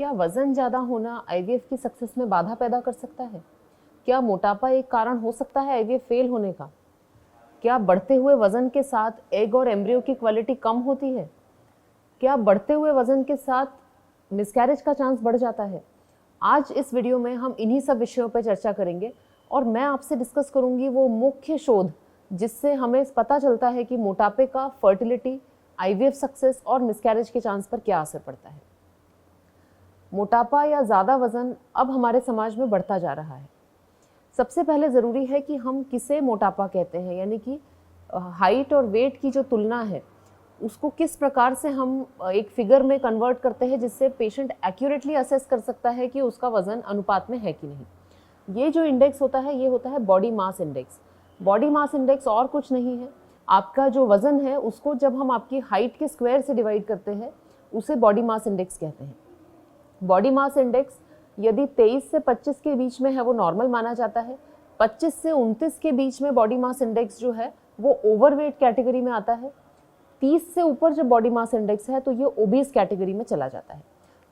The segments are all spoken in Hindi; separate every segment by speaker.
Speaker 1: क्या वजन ज़्यादा होना आईवीएफ की सक्सेस में बाधा पैदा कर सकता है? क्या मोटापा एक कारण हो सकता है आईवीएफ फेल होने का? क्या बढ़ते हुए वजन के साथ एग और एम्ब्रियो की क्वालिटी कम होती है? क्या बढ़ते हुए वजन के साथ मिसकैरेज का चांस बढ़ जाता है? आज इस वीडियो में हम इन्हीं सब विषयों पर चर्चा करेंगे और मैं आपसे डिस्कस करूंगी वो मुख्य शोध जिससे हमें पता चलता है कि मोटापे का फर्टिलिटी, आईवीएफ सक्सेस और मिसकैरेज के चांस पर क्या असर पड़ता है। मोटापा या ज़्यादा वजन अब हमारे समाज में बढ़ता जा रहा है। सबसे पहले ज़रूरी है कि हम किसे मोटापा कहते हैं, यानी कि हाइट और वेट की जो तुलना है उसको किस प्रकार से हम एक फिगर में कन्वर्ट करते हैं जिससे पेशेंट एक्यूरेटली असेस कर सकता है कि उसका वजन अनुपात में है कि नहीं। ये जो इंडेक्स होता है ये होता है body mass index. Body mass index और कुछ नहीं है, आपका जो वजन है उसको जब हम आपकी हाइट के स्क्वायर से डिवाइड करते हैं उसे बॉडी मास इंडेक्स कहते हैं। बॉडी मास इंडेक्स यदि 23 से 25 के बीच में है वो नॉर्मल माना जाता है। 25 से 29 के बीच में बॉडी मास इंडेक्स जो है वो ओवरवेट कैटेगरी में आता है। 30 से ऊपर जब बॉडी मास इंडेक्स है तो ये ओबीस कैटेगरी में चला जाता है।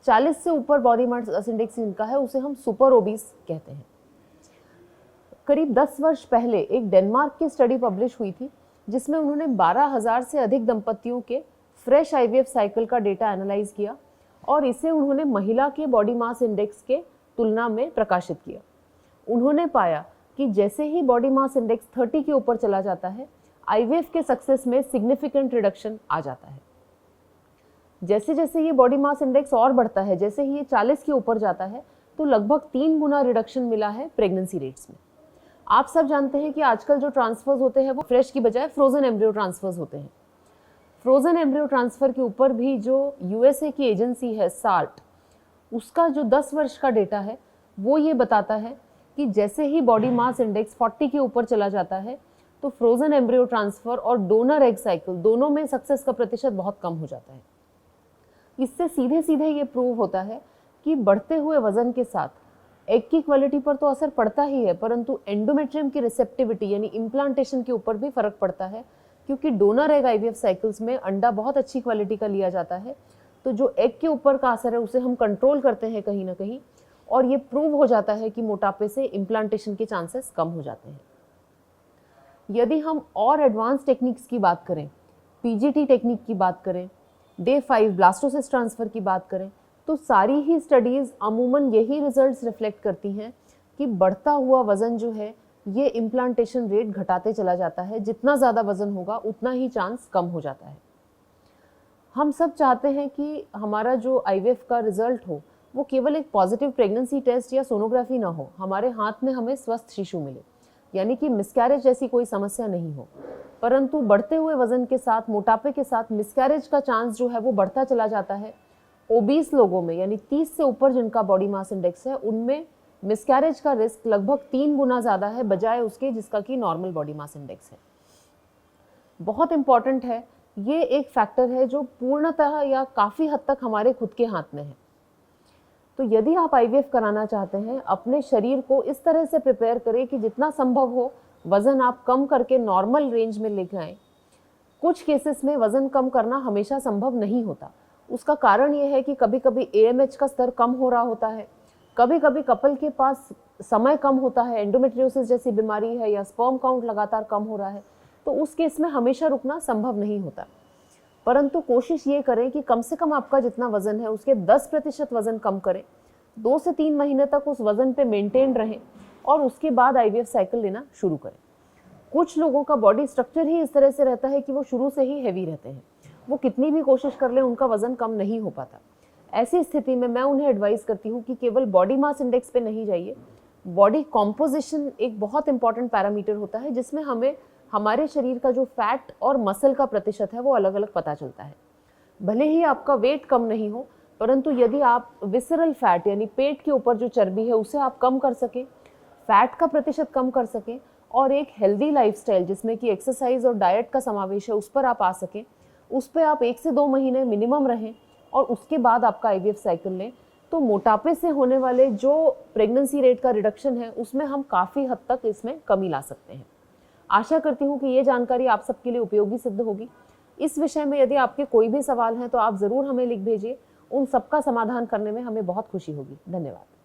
Speaker 1: 40 से ऊपर बॉडी मास इंडेक्स जिनका है उसे हम सुपर ओबीस कहते हैं। करीब 10 वर्ष पहले एक डेनमार्क की स्टडी पब्लिश हुई थी जिसमें उन्होंने 12,000 से अधिक दंपतियों के फ्रेश आईवीएफ साइकिल का डेटा एनालाइज किया और इसे उन्होंने महिला के बॉडी मास इंडेक्स के तुलना में प्रकाशित किया। उन्होंने पाया कि जैसे ही बॉडी मास इंडेक्स 30 के ऊपर चला जाता है आईवीएफ के सक्सेस में सिग्निफिकेंट रिडक्शन आ जाता है। जैसे जैसे ये बॉडी मास इंडेक्स और बढ़ता है, जैसे ही ये 40 के ऊपर जाता है तो लगभग 3 गुना रिडक्शन मिला है प्रेगनेंसी रेट्स में। आप सब जानते हैं कि आजकल जो ट्रांसफर्स होते हैं वो फ्रेश की बजाय फ्रोजन एम्ब्रियो ट्रांसफर्स होते हैं। फ्रोजन एम्ब्रियो ट्रांसफर के ऊपर भी जो यूएसए की एजेंसी है सार्ट, उसका जो 10 वर्ष का डेटा है वो ये बताता है कि जैसे ही बॉडी मास इंडेक्स 40 के ऊपर चला जाता है तो फ्रोजन एम्ब्रियो ट्रांसफर और डोनर एग साइकिल दोनों में सक्सेस का प्रतिशत बहुत कम हो जाता है। इससे सीधे सीधे ये प्रूव होता है कि बढ़ते हुए वजन के साथ एग की क्वालिटी पर तो असर पड़ता ही है, परंतु एंडोमेट्रियम की रिसेप्टिविटी यानी इम्प्लांटेशन के ऊपर भी फर्क पड़ता है, क्योंकि डोनर एग आईवीएफ साइकिल्स में अंडा बहुत अच्छी क्वालिटी का लिया जाता है। तो जो एग के ऊपर का असर है उसे हम कंट्रोल करते हैं कहीं ना कहीं, और ये प्रूव हो जाता है कि मोटापे से इम्प्लांटेशन के चांसेस कम हो जाते हैं। यदि हम और एडवांस टेक्निक्स की बात करें, पीजीटी टेक्निक की बात करें, डे 5 ब्लास्टोसिस्ट ट्रांसफ़र की बात करें, तो सारी ही स्टडीज़ अमूमन यही रिजल्ट्स रिफ्लेक्ट करती हैं कि बढ़ता हुआ वज़न जो है ये इम्प्लांटेशन रेट घटाते चला जाता है। जितना ज़्यादा वज़न होगा उतना ही चांस कम हो जाता है। हम सब चाहते हैं कि हमारा जो आईवीएफ का रिजल्ट हो वो केवल एक पॉजिटिव प्रेगनेंसी टेस्ट या सोनोग्राफी ना हो, हमारे हाथ में हमें स्वस्थ शिशु मिले, यानी कि मिसकैरेज जैसी कोई समस्या नहीं हो। परंतु बढ़ते हुए वजन के साथ, मोटापे के साथ मिसकैरेज का चांस जो है वो बढ़ता चला जाता है। ओबीस लोगों में, यानी 30 से ऊपर जिनका बॉडी मास इंडेक्स है, उनमें मिसकैरेज का रिस्क लगभग 3 गुना ज़्यादा है बजाय उसके जिसका कि नॉर्मल बॉडी मास इंडेक्स है। बहुत इंपॉर्टेंट है, ये एक फैक्टर है जो पूर्णतः या काफ़ी हद तक हमारे खुद के हाथ में है। तो यदि आप आईवीएफ कराना चाहते हैं, अपने शरीर को इस तरह से प्रिपेयर करें कि जितना संभव हो वज़न आप कम करके नॉर्मल रेंज में लेकर आएँ। कुछ केसेस में वज़न कम करना हमेशा संभव नहीं होता। उसका कारण ये है कि कभी कभी एएमएच का स्तर कम हो रहा होता है, कभी कभी कपल के पास समय कम होता है, एंडोमेट्रियोसिस जैसी बीमारी है, या स्पर्म काउंट लगातार कम हो रहा है, तो उस केस में हमेशा रुकना संभव नहीं होता। परंतु कोशिश ये करें कि कम से कम आपका जितना वज़न है उसके 10% वज़न कम करें, 2 से 3 महीने तक उस वज़न पे मेंटेन रहें और उसके बाद आईवीएफ साइकिल लेना शुरू करें। कुछ लोगों का बॉडी स्ट्रक्चर ही इस तरह से रहता है कि वो शुरू से ही हैवी रहते हैं, वो कितनी भी कोशिश कर लें उनका वज़न कम नहीं हो पाता। ऐसी स्थिति में मैं उन्हें एडवाइस करती हूँ कि केवल बॉडी मास इंडेक्स पे नहीं जाइए। बॉडी कॉम्पोजिशन एक बहुत इंपॉर्टेंट पैरामीटर होता है जिसमें हमें हमारे शरीर का जो फैट और मसल का प्रतिशत है वो अलग अलग पता चलता है। भले ही आपका वेट कम नहीं हो, परंतु यदि आप विसरल फैट यानी पेट के ऊपर जो चर्बी है उसे आप कम कर सकें, फैट का प्रतिशत कम कर सकें और एक हेल्दी लाइफस्टाइल जिसमें कि एक्सरसाइज और डाइट का समावेश है उस पर आप आ सकें, उस पर आप 1 से 2 महीने मिनिमम रहें और उसके बाद आपका आईवीएफ साइकिल लें, तो मोटापे से होने वाले जो प्रेगनेंसी रेट का रिडक्शन है उसमें हम काफ़ी हद तक इसमें कमी ला सकते हैं। आशा करती हूँ कि ये जानकारी आप सबके लिए उपयोगी सिद्ध होगी। इस विषय में यदि आपके कोई भी सवाल हैं तो आप ज़रूर हमें लिख भेजिए उन सबका समाधान करने में हमें बहुत खुशी होगी। धन्यवाद।